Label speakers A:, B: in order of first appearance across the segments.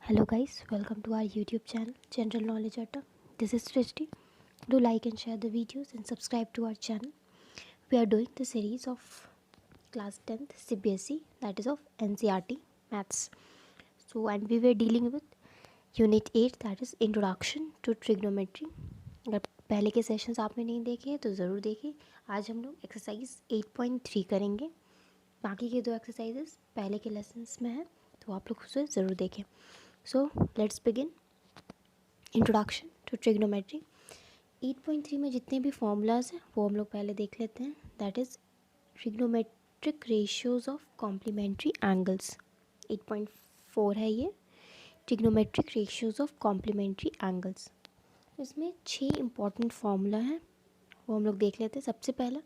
A: Hello guys, welcome to our YouTube channel General Knowledge Atta. This is Srishti. Do like and share the videos and subscribe to our channel. We are doing the series of class 10th CBSE, that is of NCERT maths. So and we were dealing with unit 8, that is introduction to trigonometry. अगर पहले के sessions आपने नहीं देखे हैं तो ज़रूर देखें. आज हम लोग एक्सरसाइज 8.3 करेंगे. बाकी के दो एक्सरसाइजेस पहले के लेसन्स में हैं तो आप लोग उसे ज़रूर देखें. So let's begin. Introduction to trigonometry. 8.3 में जितने भी फॉर्मूलाज हैं वो हम लोग पहले देख लेते हैं. That is trigonometric ratios of complementary angles. 8.4 है ये, trigonometric ratios of complementary angles. इसमें 6 इंपॉर्टेंट फार्मूला हैं वो हम लोग देख लेते हैं. सबसे पहला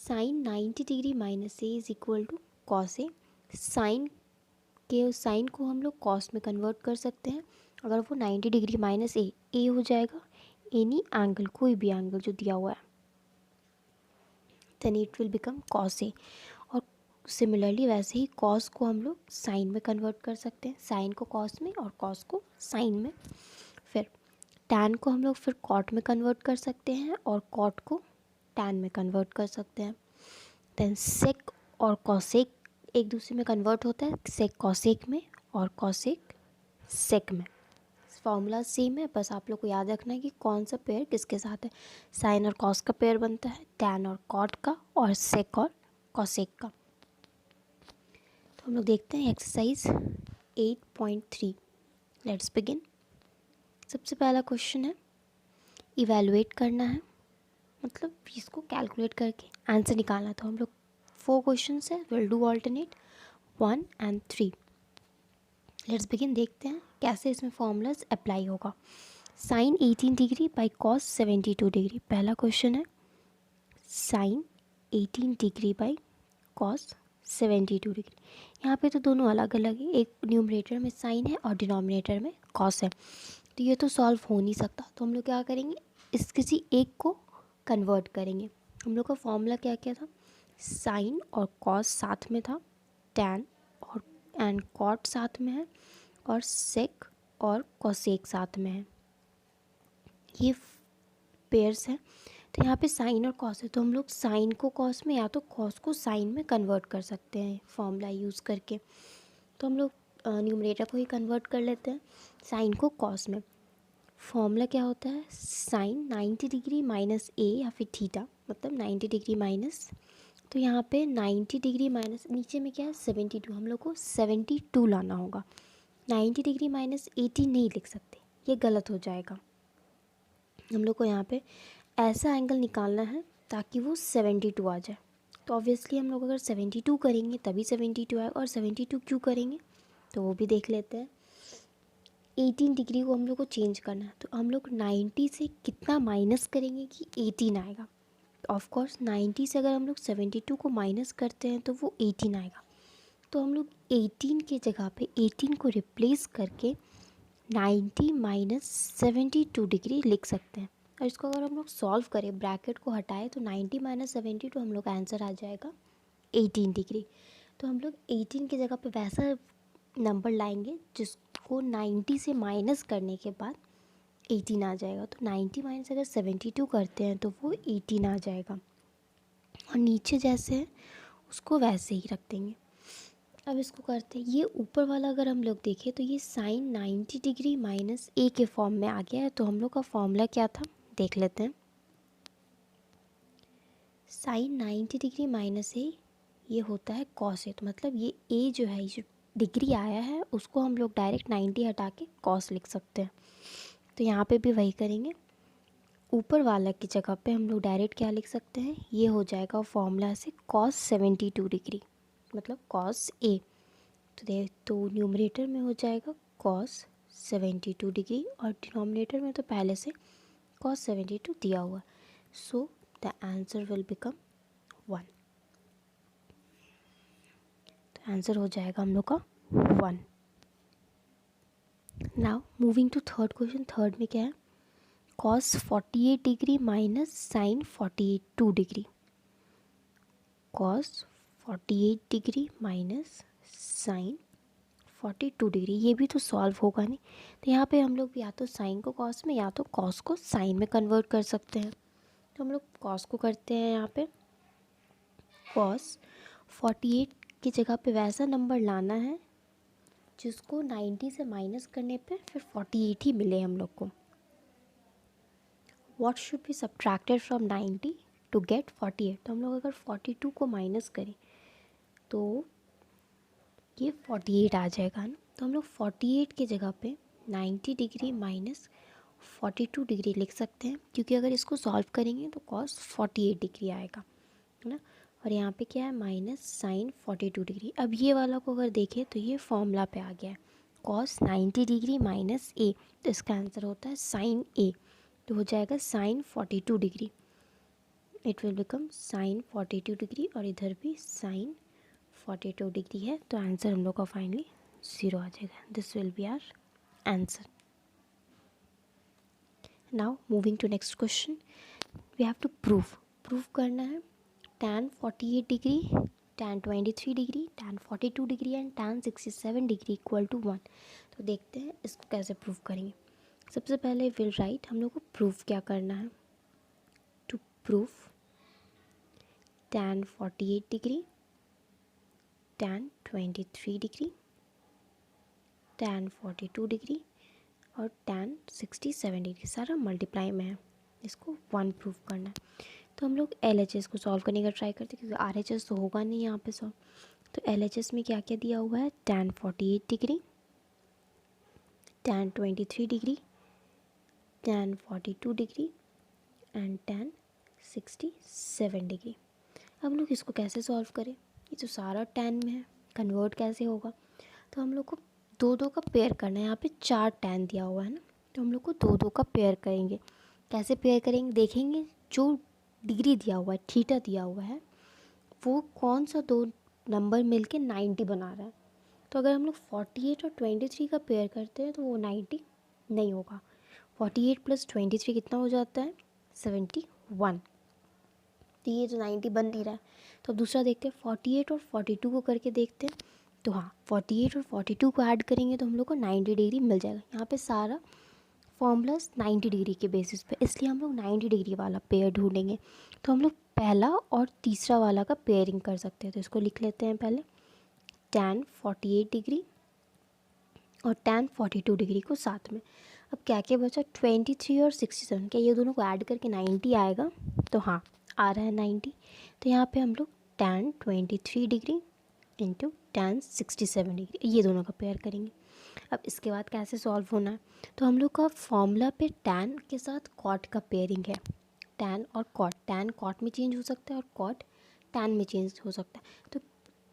A: sine 90 degree minus A is equal to cos A. Sine को हम लोग कॉस में कन्वर्ट कर सकते हैं. अगर वो 90 डिग्री माइनस ए हो जाएगा एनी एंगल, कोई भी एंगल जो दिया हुआ है, then it will become cos A. और सिमिलरली वैसे ही कॉस को हम लोग साइन में कन्वर्ट कर सकते हैं, साइन को कॉस में और कॉस को साइन में. फिर टैन को हम लोग फिर कॉट में कन्वर्ट कर सकते हैं और कॉट को टैन में कन्वर्ट कर सकते हैं. देन सेक और कॉसेक एक दूसरे में कन्वर्ट होता है, सेक कॉसेक में और कॉसेक सेक में. फॉर्मूला सेम है, बस आप लोग को याद रखना है कि कौन सा पेयर किसके साथ है. साइन और कॉस का पेयर बनता है, टैन और कॉट का, और सेक और कॉसेक का. तो हम लोग देखते हैं एक्सरसाइज 8.3. Let's begin. सबसे पहला क्वेश्चन है इवैल्यूएट करना है, मतलब इसको कैलकुलेट करके आंसर निकालना. तो हम लोग 4 क्वेश्चन है, will do alternate 1 and 3. Let's begin. देखते हैं कैसे इसमें फॉर्मूलाज अप्लाई होगा. Sine 18 degree by cos 72 degree. पहला क्वेश्चन है sine 18 degree by cos 72 degree. यहाँ पे तो दोनों अलग अलग है, एक न्यूमरेटर में साइन है और डिनोमिनेटर में कॉस है, तो ये तो सॉल्व हो नहीं सकता. तो हम लोग क्या करेंगे, इस किसी एक को कन्वर्ट करेंगे. हम लोग का फॉर्मूला क्या क्या था, साइन और कॉस साथ में था, टैन और एंड कॉट साथ में है, और सेक और कॉसेक साथ में है. ये पेयर्स हैं. तो यहाँ पे साइन और कॉस है, तो हम लोग साइन को कॉस में या तो कॉस को साइन में कन्वर्ट कर सकते हैं फॉर्मूला यूज़ करके. तो हम लोग न्यूमरेटर को ही कन्वर्ट कर लेते हैं, साइन को कॉस में. फॉर्मूला क्या होता है, साइन 90 डिग्री माइनस ए या फिर थीटा, मतलब 90 डिग्री माइनस. तो यहाँ पे 90 डिग्री माइनस नीचे में क्या है 72, हम लोग को 72 लाना होगा. 90 डिग्री माइनस 80 नहीं लिख सकते, ये गलत हो जाएगा. हम लोग को यहाँ पे ऐसा एंगल निकालना है ताकि वो 72 आ जाए. तो ऑब्वियसली हम लोग अगर 72 करेंगे तभी 72 आएगा, और 72 क्यों करेंगे तो वो भी देख लेते हैं. 18 डिग्री को हम लोग को चेंज करना है, तो हम लोग 90 से कितना माइनस करेंगे कि 18 आएगा. ऑफ कोर्स 90 से अगर हम लोग 72 को माइनस करते हैं तो वो 18 आएगा. तो हम लोग 18 के जगह पे 18 को रिप्लेस करके 90 माइनस 72 डिग्री लिख सकते हैं. और इसको अगर हम लोग सॉल्व करें, ब्रैकेट को हटाए, तो 90 माइनस 72 हम लोग का आंसर आ जाएगा 18 डिग्री. तो हम लोग 18 की जगह पे वैसा नंबर लाएंगे जिसको 90 से माइनस करने के बाद 18 आ जाएगा. तो 90 माइनस अगर 72 करते हैं तो वो 18 आ जाएगा, और नीचे जैसे है उसको वैसे ही रख देंगे. अब इसको करते हैं, ये ऊपर वाला अगर हम लोग देखें तो ये साइन 90 डिग्री माइनस ए के फॉर्म में आ गया है. तो हम लोग का फॉर्मूला क्या था देख लेते हैं. साइन 90 डिग्री माइनस ए ये होता है कॉस ए. तो मतलब ये ए जो है, ये जो डिग्री आया है उसको हम लोग डायरेक्ट 90 हटा के कॉस लिख सकते हैं. तो यहाँ पे भी वही करेंगे, ऊपर वाला की जगह पे हम लोग डायरेक्ट क्या लिख सकते हैं, ये हो जाएगा फॉर्मूला से कॉस 72 डिग्री, मतलब कॉस ए. तो न्यूमरेटर में हो जाएगा कॉस 72 डिग्री, और डिनोमिनेटर में तो पहले से कॉस 72 दिया हुआ. So the answer will become 1. तो आंसर हो जाएगा हम लोग का 1. Now moving to third question. Third में क्या है, cos 48 degree minus sine 42 degree. Cos 48 degree minus sine 42 degree, ये भी तो सॉल्व होगा नहीं। तो यहाँ पे हम लोग या तो साइन को कॉस में या तो कॉस को साइन में कन्वर्ट कर सकते हैं। तो हम लोग कॉस को करते हैं, यहाँ पे कॉस 48 की जगह पे वैसा नंबर लाना है जिसको 90 से माइनस करने पे फिर 48 ही मिले हम लोग को। What should be subtracted from 90 to get 48। तो हम लोग अगर 42 को माइनस करें तो ये 48 आ जाएगा ना। तो हम लोग 48 की जगह पे 90 डिग्री माइनस 42 डिग्री लिख सकते हैं, क्योंकि अगर इसको सॉल्व करेंगे तो कॉस 48 डिग्री आएगा, है ना। और यहाँ पे क्या है, माइनस साइन 42 डिग्री। अब ये वाला को अगर देखें तो ये फॉर्मूला पे आ गया है, कॉस 90 डिग्री माइनस ए, तो इसका आंसर होता है साइन ए। तो हो जाएगा sine 42 degree, it will become sine 42 degree, और इधर भी साइन 42 डिग्री है। तो आंसर हम लोग का फाइनली 0 आ जाएगा। This will be our answer. Now moving to next question, we have to prove करना है tan 48 degree, tan 23 degree, tan 42 degree and tan 67 degree equal to 1। तो देखते हैं इसको कैसे प्रूव करेंगे। सबसे पहले विल राइट हम लोग को प्रूफ क्या करना है। To prove tan 48 degree, tan 23 degree, tan 42 degree और tan 67 डिग्री सारा मल्टीप्लाई में है, इसको 1 प्रूव करना है। तो हम लोग LHS को सॉल्व करने का ट्राई करते हैं, क्योंकि RHS तो होगा नहीं यहाँ पे सॉल्व। तो LHS में क्या क्या दिया हुआ है, tan 48 degree, tan 23 degree, tan 42 degree and tan 67 degree. अब हम लोग इसको कैसे सॉल्व करें, ये जो सारा tan में है कन्वर्ट कैसे होगा। तो हम लोग को दो दो का पेयर करना है, यहाँ पे 4 tan दिया हुआ है ना, तो हम लोग को दो दो का पेयर करेंगे। कैसे पेयर करेंगे देखेंगे, जो डिग्री दिया हुआ है, थीटा दिया हुआ है, वो कौन सा दो नंबर मिलके 90 बना रहा है। तो अगर हम लोग 48 और 23 का पेयर करते हैं तो वो 90 नहीं होगा। 48 प्लस 23 कितना हो जाता है, 71। तो ये जो 90 बन नहीं रहा है। तो दूसरा देखते हैं, 48 और 42 को करके देखते हैं। तो हाँ, 48 और 42 को ऐड करेंगे तो हम लोग को 90 डिग्री मिल जाएगा। यहाँ पे सारा फॉर्मूलाज 90 डिग्री के बेसिस पे, इसलिए हम लोग 90 डिग्री वाला पेयर ढूंढेंगे। तो हम लोग पहला और तीसरा वाला का पेयरिंग कर सकते हैं। तो इसको लिख लेते हैं पहले, tan 48 डिग्री और tan 42 डिग्री को साथ में। अब क्या क्या बचा, 23 और 67, क्या ये दोनों को ऐड करके 90 आएगा। तो हाँ, आ रहा है 90। तो यहाँ पे हम लोग tan 23 degree into tan 67 degree, ये दोनों का पेयर करेंगे। अब इसके बाद कैसे सॉल्व होना है, तो हम लोग का फॉर्मूला पे tan के साथ cot का पेयरिंग है। tan और cot, tan cot में चेंज हो सकता है और cot tan में चेंज हो सकता है।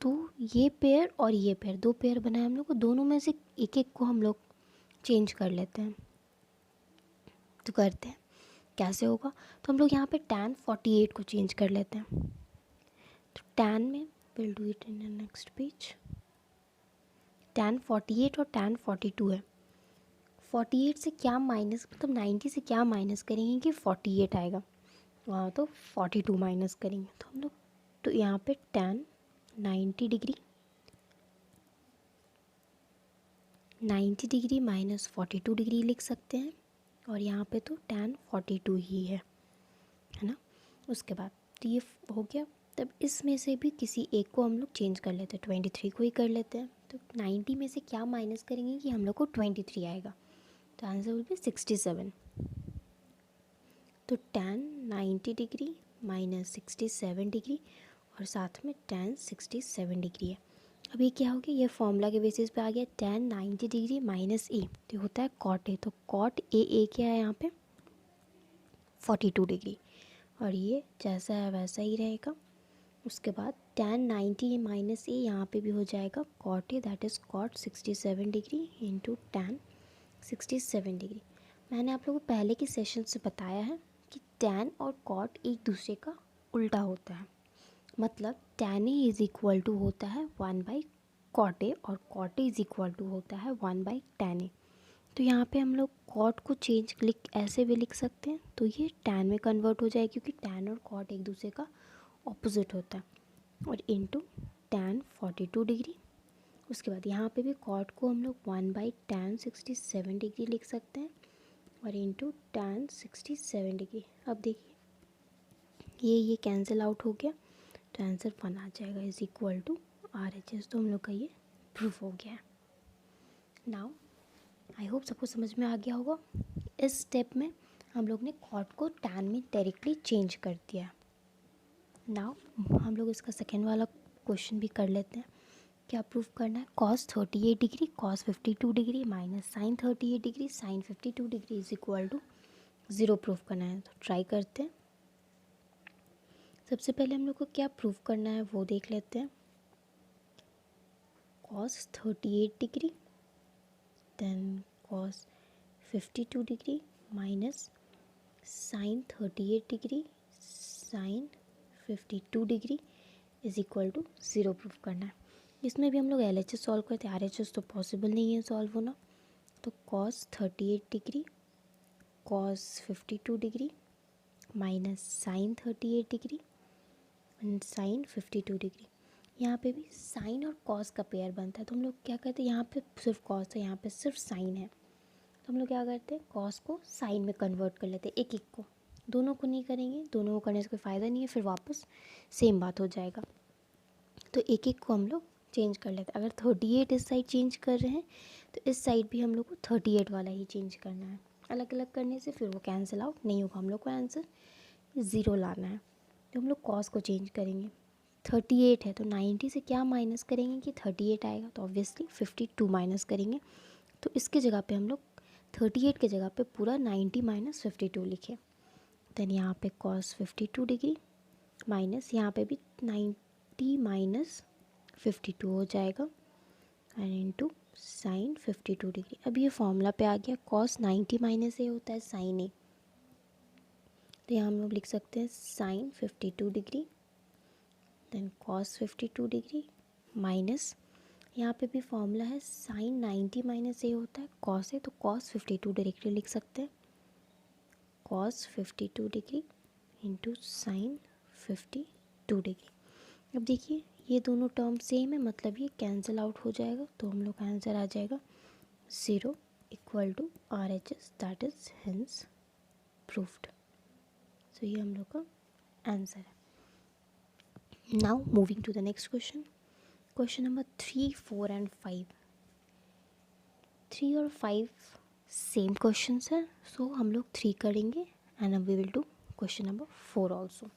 A: तो ये पेयर और ये पेयर, दो पेयर बनाए हम लोग को, दोनों में से एक एक को हम लोग चेंज कर लेते हैं। तो करते हैं कैसे होगा, तो हम लोग यहाँ पे tan 48 को चेंज कर लेते हैं। तो tan में will do it in the next page. tan 48 और tan 42 है। 48 से क्या माइनस, मतलब 90 से क्या माइनस करेंगे कि 48 आएगा, वहाँ तो 42 माइनस करेंगे। तो हम लोग, तो यहाँ पे tan 90 degree, 90 degree minus 42 degree लिख सकते हैं, और यहाँ पे तो tan 42 ही है ना। उसके बाद तो ये हो गया। तब इसमें से भी किसी एक को हम लोग चेंज कर लेते हैं, 23 को ही कर लेते हैं। तो 90 में से क्या माइनस करेंगे कि हम लोग को 23 आएगा। तो आंसर विल बी 67। तो tan 90 डिग्री माइनस 67 डिग्री और साथ में tan 67 डिग्री है। अब ये क्या हो गया, ये फॉर्मूला के बेसिस पे आ गया, tan 90 डिग्री माइनस ए, तो होता है cot ए। तो cot ए क्या है यहाँ पे, 42 डिग्री, और ये जैसा है वैसा ही रहेगा। उसके बाद tan 90 माइनस ए यहाँ पे भी हो जाएगा cot A, that is cot 67 degree into tan 67 degree. मैंने आप लोगों को पहले के सेशन से बताया है कि tan और cot एक दूसरे का उल्टा होता है। मतलब tan A is equal to होता है 1/cot ए और cot A is equal to होता है 1/tan ए। तो यहाँ पे हम लोग cot को चेंज ऐसे भी लिख सकते हैं, तो ये tan में कन्वर्ट हो जाए, क्योंकि tan और cot एक दूसरे का ऑपोजिट होता है। और इनटू tan 42 डिग्री, उसके बाद यहाँ पे भी कॉट को हम लोग 1/tan67 डिग्री लिख सकते हैं और इंटू tan 67 डिग्री। अब देखिए ये कैंसिल आउट हो गया तो आंसर 1 आ जाएगा इज इक्वल टू RHS। तो हम लोग का ये प्रूफ हो गया है। नाउ आई होप सबको समझ में आ गया होगा। इस स्टेप में हम लोग ने कॉट को tan में डायरेक्टली चेंज कर दिया। नाउ हम लोग इसका सेकेंड वाला क्वेश्चन भी कर लेते हैं। क्या प्रूफ करना है? cos 38 degree cos 52 degree minus sine 38 degree sine 52 degree is equal to 0 proof करना है। तो ट्राई करते हैं। सबसे पहले हम लोग को क्या प्रूफ करना है वो देख लेते हैं। cos 38 degree then cos 52 degree minus sine 38 degree sine 52 degree is equal to 0 proof करना है। इसमें भी हम लोग LHS सॉल्व करते हैं, RHS तो पॉसिबल नहीं है सॉल्व होना। तो cos 38 degree cos 52 degree minus sine 38 degree and sine 52 degree. यहाँ पे भी साइन और कॉस का पेयर बनता है तो हम लोग क्या करते हैं, यहाँ पे सिर्फ कॉस है, यहाँ पे सिर्फ साइन है तो हम लोग क्या करते हैं, कॉस को साइन में कन्वर्ट कर लेते हैं। एक एक को, दोनों को नहीं करेंगे, दोनों को करने से कोई फ़ायदा नहीं है, फिर वापस सेम बात हो जाएगा। तो एक एक को हम लोग चेंज कर लेते हैं। अगर 38 इस साइड चेंज कर रहे हैं तो इस साइड भी हम लोग को 38 वाला ही चेंज करना है। अलग अलग करने से फिर वो कैंसिल आउट नहीं होगा, हम लोग को आंसर 0 लाना है। तो हम लोग कॉस को चेंज करेंगे। 38 है तो 90 से क्या माइनस करेंगे कि 38 आएगा, तो ऑब्वियसली 52 माइनस करेंगे। तो इसके जगह पे हम लोग 38 के जगह पे पूरा 90 माइनस 52 लिखे। देन यहाँ पे cos 52 डिग्री माइनस यहाँ पे भी 90 माइनस 52 हो जाएगा एंड इंटू साइन 52 डिग्री। अब ये फॉर्मूला पे आ गया, cos 90 माइनस ए होता है साइन ए, तो यहाँ हम लोग लिख सकते हैं sine 52 degree then cos 52 degree minus यहाँ पे भी फॉर्मूला है साइन 90 माइनस ए होता है cos ए, तो cos 52 डायरेक्टली लिख सकते हैं cos 52 degree into sine 52 degree. अब देखिए ये दोनों टर्म सेम है, मतलब ये कैंसिल आउट हो जाएगा तो हम लोग का आंसर आ जाएगा 0 equal to RHS, that is hence proofed. So ये हम लोग का आंसर है। Now moving to the next question, question number 3, 4 and 5। 3 और 5 सेम क्वेश्चन है, सो हम लोग 3 करेंगे and we will do question number 4 also.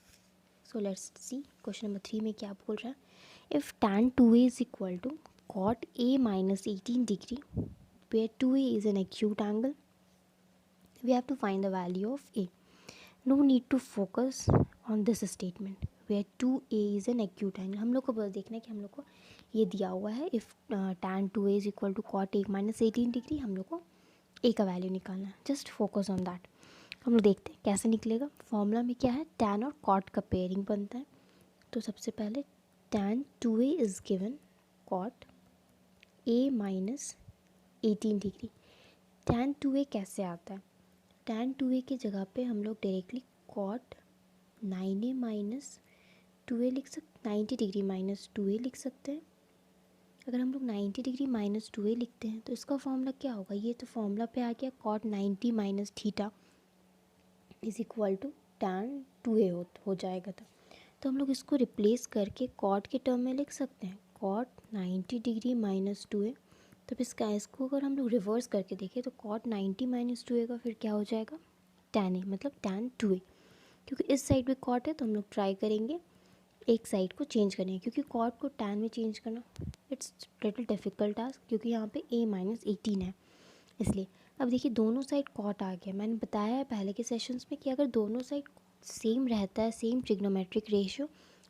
A: So let's see question number 3 में क्या बोल रहा है। If tan 2a is equal to cot a minus 18 degree where 2a is an acute angle, we have to find the value of a. No need to focus on this statement where 2a is an acute angle। हम लोग को बस देखना है कि हम लोग को ये दिया हुआ है if tan 2a is equal to cot a minus 18 degree, हम लोग को a का वैल्यू निकालना है। Just focus on that. हम लोग देखते हैं कैसे निकलेगा। फॉर्मूला में क्या है, tan और cot का पेयरिंग बनता है। तो सबसे पहले tan 2a is given cot a minus 18 degree. tan 2a कैसे आता है, tan 2a की जगह पे हम लोग directly cot 9a minus 2a लिख सकते, 90 डिग्री माइनस 2a लिख सकते हैं। अगर हम लोग 90 डिग्री माइनस 2a लिखते हैं तो इसका फॉर्मूला क्या होगा, ये तो फॉर्मूला पे आ गया cot 90 minus theta is equal to tan 2a हो जाएगा। तो हम लोग इसको रिप्लेस करके कॉट के टर्म में लिख सकते हैं कॉट 90 डिग्री माइनस 2a। तो इसको अगर हम लोग रिवर्स करके देखें तो कॉट 90 माइनस 2a का फिर क्या हो जाएगा tan a, मतलब tan 2a। क्योंकि इस साइड भी कॉट है तो हम लोग ट्राई करेंगे एक साइड को चेंज करने, क्योंकि कॉट को tan में चेंज करना इट्स लिटिल डिफिकल्ट टास्क, क्योंकि यहाँ पे a माइनस 18 है इसलिए। अब देखिए दोनों साइड कॉट आ गया। मैंने बताया है पहले के सेशंस में कि अगर दोनों साइड सेम रहता है, सेम ट्रिग्नोमेट्रिक रेशियो,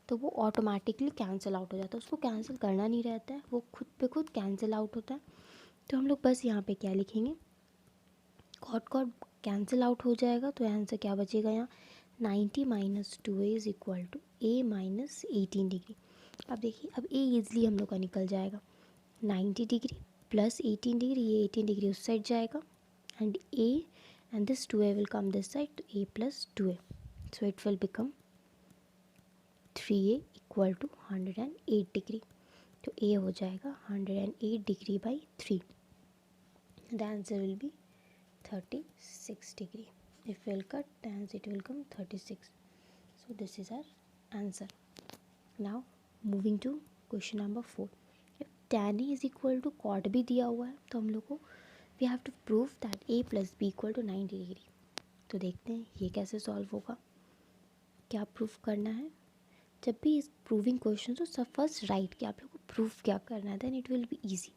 A: तो वो ऑटोमेटिकली कैंसिल आउट हो जाता है। उसको कैंसिल करना नहीं रहता है, वो खुद पे खुद कैंसिल आउट होता है। तो हम लोग बस यहाँ पे क्या लिखेंगे, कॉट कॉट कैंसिल आउट हो जाएगा तो आंसर क्या बचेगा यहाँ 90 minus 2a is equal to a minus 18 degree. अब देखिए अब a ईज़िली हम लोग का निकल जाएगा, 90 डिग्री प्लस 18 डिग्री, ये 18 डिग्री उस साइड जाएगा and a and this 2a will come this side to a plus 2a, so it will become 3a equal to 108 degree. तो ए हो जाएगा 108 degree by 3. The answer will be 36 degree. If we'll cut, then it will come 36. So this is our answer. Now moving to question number 4. If tan A is equal to cot B दिया हुआ है तो हम लोग को we have to prove that A plus B equal to 90 degree. तो देखते हैं ये कैसे सॉल्व होगा, क्या प्रूफ करना है. जब भी इस प्रूविंग क्वेश्चन हो सब फर्स्ट राइट कि आप लोग को प्रूफ क्या करना है, then it will be easy.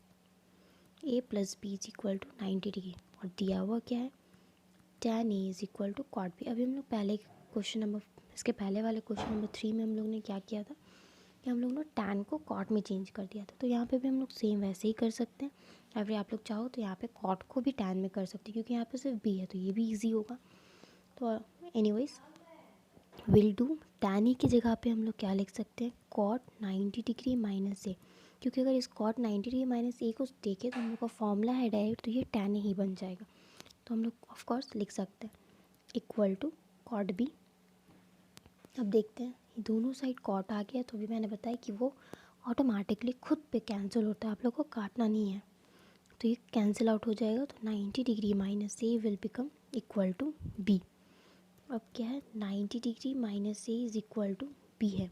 A: A plus B is equal to 90 degree और दिया हुआ क्या है, tan A is equal to cot B. अभी हम लोग पहले क्वेश्चन नंबर, इसके पहले वाले क्वेश्चन नंबर 3 में हम लोग ने क्या किया था कि हम लोग ने tan को कॉट में चेंज कर दिया था. तो यहाँ पे भी हम लोग सेम वैसे ही कर सकते हैं. या फिर आप लोग चाहो तो यहाँ पे कॉट को भी tan में कर सकते हैं, क्योंकि यहाँ पे सिर्फ b है तो ये भी ईजी होगा. तो एनीवेज विल डू tan ए की जगह पे हम लोग क्या लिख सकते हैं, कॉट 90 डिग्री माइनस ए. क्योंकि अगर इस कॉट 90 डिग्री माइनस ए को देखें तो हम लोग का फॉर्मूला है डायरेक्ट, तो ये tan ए ही बन जाएगा. तो हम लोग ऑफ कोर्स लिख सकते हैं इक्वल टू कॉट बी. अब देखते हैं ये दोनों साइड कॉट आ गया, तो भी मैंने बताया कि वो ऑटोमेटिकली खुद पे कैंसिल होता है, आप लोग को काटना नहीं है. तो ये कैंसिल आउट हो जाएगा. तो 90 degree minus A will become equal to B. अब क्या है, 90 degree minus A is equal to B है.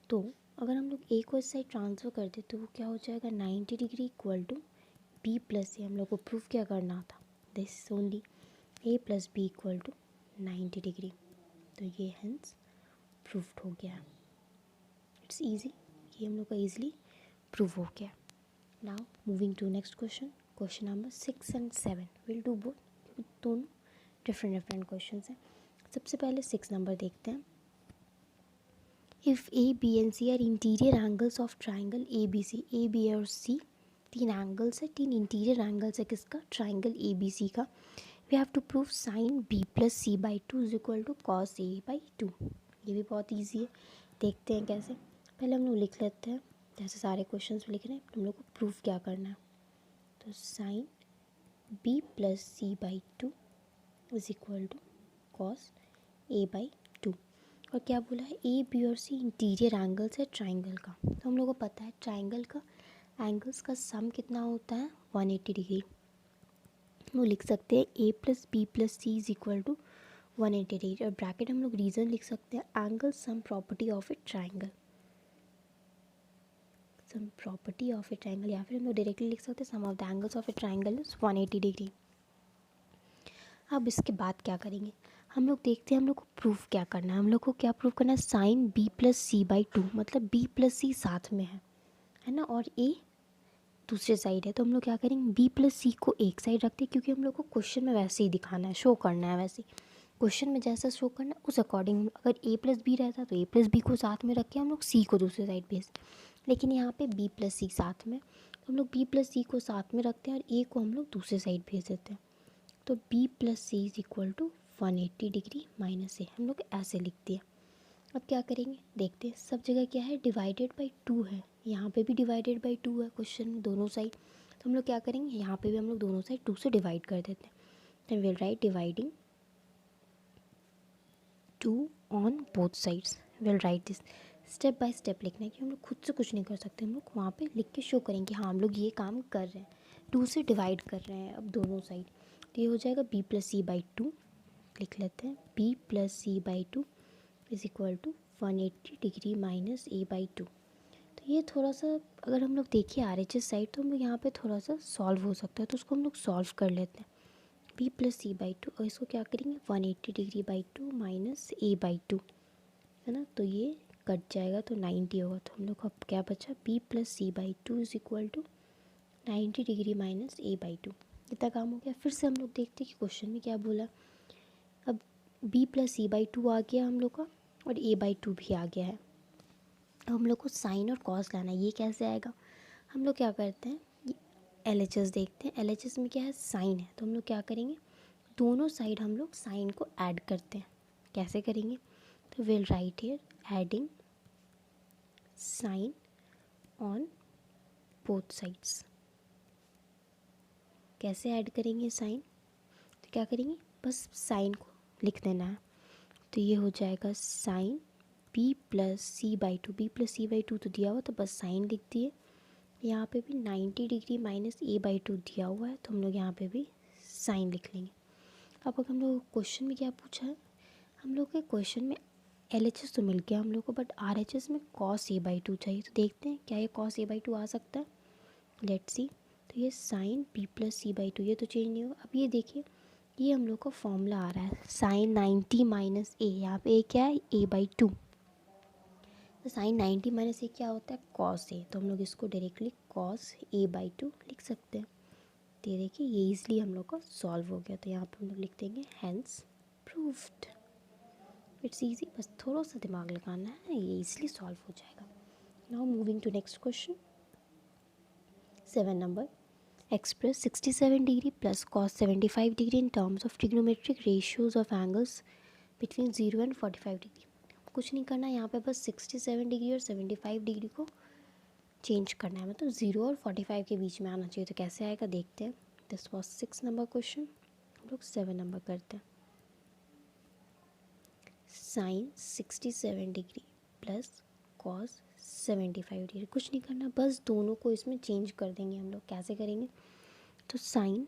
A: तो अगर हम लोग ए को इस साइड ट्रांसफ़र कर दे तो वो क्या हो जाएगा, 90 degree equal to B plus A. हम लोग को प्रूफ क्या करना था, this is only A plus B equal to 90 degree. तो ये हेंस प्रूफ्ड हो गया. इट्स ईजी, ये हम लोग का ईजिली प्रूफ हो गया. Now moving to next question, question number 6 and 7 will do both, दोनों डिफरेंट क्वेश्चन हैं. सबसे पहले 6 नंबर देखते हैं. If A B and C are interior angles of triangle A B C. A B और सी 3 एंगल्स है, 3 इंटीरियर एंगल्स है किसका, ट्राइंगल ए बी सी का. We have to prove sine B plus C by 2 is equal to cos A by 2. ये भी बहुत easy है, देखते हैं कैसे. पहले हम लोग लिख लेते हैं, जैसे सारे क्वेश्चन लिख रहे हैं हम लोग को प्रूफ क्या करना है. तो sine B plus C by 2 is equal to cos A by 2. और क्या बोला है, ए बी और सी इंटीरियर एंगल्स है ट्राइंगल का. तो हम लोग को पता है ट्राइंगल का एंगल्स का सम कितना होता है, 180 डिग्री. वो लिख सकते हैं A plus B plus C is equal to 180 degree. और ब्रैकेट हम लोग रीज़न लिख सकते हैं, angle sum property of a triangle, sum property of a triangle. या फिर हम लोग डायरेक्टली लिख सकते हैं sum of the angles of a triangle is 180 degree. अब इसके बाद क्या करेंगे, हम लोग देखते हैं हम लोग को प्रूफ क्या करना है. हम लोग को क्या प्रूफ करना है, sine B plus C by 2, मतलब बी प्लस सी साथ में है ना, और ए दूसरे साइड है. तो हम लोग क्या करेंगे, बी प्लस सी को एक साइड रखते हैं, क्योंकि हम लोग को क्वेश्चन में वैसे ही दिखाना है, शो करना है वैसे क्वेश्चन में जैसा शो करना है उस अकॉर्डिंग. अगर ए प्लस बी रहता तो ए प्लस बी को साथ में रख के हम लोग सी को दूसरे साइड भेज, लेकिन यहाँ पे बी प्लस सी साथ में, तो हम लोग बी प्लस सी को साथ में रखते हैं और ए को हम लोग दूसरे साइड भेज देते हैं. तो B plus C is equal to 180 degree minus A, हम लोग ऐसे लिख दिया. अब क्या करेंगे, देखते हैं. सब जगह क्या है, डिवाइडेड बाई 2 है, यहाँ पे भी डिवाइडेड बाई 2 है क्वेश्चन में दोनों साइड. तो हम लोग क्या करेंगे, यहाँ पे भी हम लोग दोनों साइड 2 से डिवाइड कर देते हैं. Then will write dividing 2 on both sides. Will write this, step by step लिखना है कि हम लोग खुद से कुछ नहीं कर सकते, हम लोग वहाँ पे लिख के शो करेंगे हाँ हम लोग ये काम कर रहे हैं, 2 से डिवाइड कर रहे हैं अब दोनों साइड. तो ये हो जाएगा बी प्लस सी बाई 2, लिख लेते हैं B plus C by 2 is equal to 180 degree minus A by 2. तो ये थोड़ा सा अगर हम लोग देखिए आर एच एस साइड तो हम लोग यहाँ पे थोड़ा सा सॉल्व हो सकता है, तो उसको हम लोग सॉल्व कर लेते हैं. बी प्लस सी बाई 2 और इसको क्या करेंगे, 180 degree by 2 minus A by 2 है ना. तो ये कट जाएगा तो 90 होगा. तो हम लोग को अब क्या बचा, B plus C by 2 is equal to 90 degree minus A by 2. इतना काम हो गया. फिर से हम लोग देखते हैं कि क्वेश्चन में क्या बोला. अब बी प्लस सी बाई 2 आ गया हम लोग का और ए बाई 2 भी आ गया है. अब हम लोग को साइन और कॉस लाना है. ये कैसे आएगा, हम लोग क्या करते हैं, एल एच एस देखते हैं. एल एच एस में क्या है, साइन है. तो हम लोग क्या करेंगे, दोनों साइड हम लोग साइन को ऐड करते हैं. कैसे करेंगे, तो will write here adding sine on both sides. कैसे ऐड करेंगे साइन, तो क्या करेंगे, बस साइन को लिख देना है. तो ये हो जाएगा sine B plus C by 2. B plus C by 2 तो दिया हुआ, तो बस साइन लिख दिए यहाँ पे भी 90 डिग्री माइनस a/2 दिया हुआ है, तो हम लोग यहाँ पे भी साइन लिख लेंगे। अब अगर हम लोग क्वेश्चन में क्या पूछा है, हम लोग के क्वेश्चन में LHS तो मिल गया हम लोग को, बट RHS में cos a/2 चाहिए। तो देखते हैं क्या ये cos a/2 आ सकता है। Let's see. तो ये साइन b प्लस c/2, ये तो चेंज नहीं होगा। अब ये देखिए, ये हम लोग का फॉर्मूला आ रहा है साइन 90 माइनस ए, यहाँ पे क्या है a/2, तो साइन 90 माइनस ए क्या होता है कॉस ए, तो हम लोग इसको डायरेक्टली कॉस a/2 लिख सकते हैं। तो ये देखिए ये ईजिली हम लोग का सॉल्व हो गया। तो यहाँ पे हम लोग लिख देंगे हैंस प्रूव्ड। इट्स ईजी, बस थोड़ा सा दिमाग लगाना है, ये ईजिली सॉल्व हो जाएगा। Now moving to next question 7 number. Express 67 degree plus cos 75 degree in terms of trigonometric ratios of angles between 0 and 45 degree. कुछ नहीं करना है यहाँ पे, बस 67 डिग्री और 75 डिग्री को चेंज करना है, मतलब 0 और 45 के बीच में आना चाहिए। तो कैसे आएगा देखते हैं। This was 6 number question. हम लोग 7 नंबर करते हैं। Sine 67 degree plus cos 75 degree, कुछ नहीं करना, बस दोनों को इसमें चेंज कर देंगे हम लोग। कैसे करेंगे, तो साइन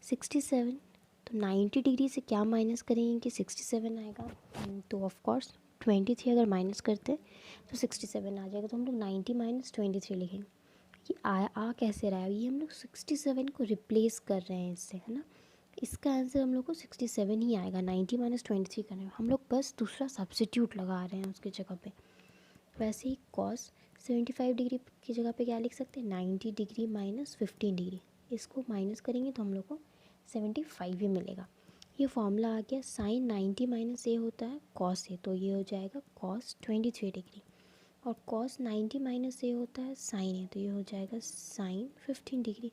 A: 67, तो 90 डिग्री से क्या माइनस करेंगे कि 67 आएगा, तो ऑफ कोर्स 23 अगर माइनस करते हैं तो 67 आ जाएगा। तो हम लोग 90 माइनस 23 लिखेंगे। ये आ कैसे रहा है, ये हम लोग 67 को रिप्लेस कर रहे हैं इससे, है ना। इसका आंसर हम लोग को 67 ही आएगा। 90 माइनस 23 करने में हम लोग बस दूसरा सब्सिट्यूट लगा रहे हैं उसकी जगह पे। वैसे ही कॉस 75 डिग्री की जगह पे क्या लिख सकते हैं, 90 डिग्री माइनस 15 डिग्री। इसको माइनस करेंगे तो हम लोग को 75 ही मिलेगा। ये फॉर्मूला आ गया। साइन 90 माइनस ए होता है कॉस ए, तो ये हो जाएगा कॉस 23 डिग्री। और कॉस 90 माइनस ए होता है साइन ए, तो ये हो जाएगा साइन 15 डिग्री।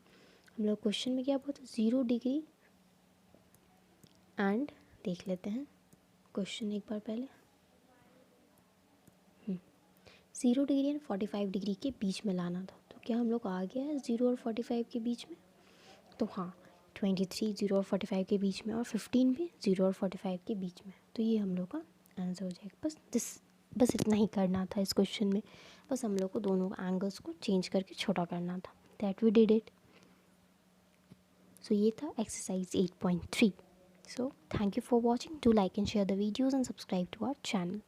A: हम लोग क्वेश्चन में क्या बोलते हैं, 0 डिग्री एंड, देख लेते हैं क्वेश्चन एक बार पहले। 0 डिग्री एंड 45 डिग्री के बीच में लाना था, तो क्या हम लोग आ गया है 0 और 45 के बीच में। तो हाँ, 23 0 और 45 के बीच में, और 15 भी 0 और 45 के बीच में। तो ये हम लोग का आंसर हो जाएगा। बस इतना ही करना था इस क्वेश्चन में। बस हम लोग को दोनों एंगल्स को चेंज करके छोटा करना था। That we did it. So ये था exercise 8.3। So thank you for watching. Do like and share the videos and subscribe to our channel.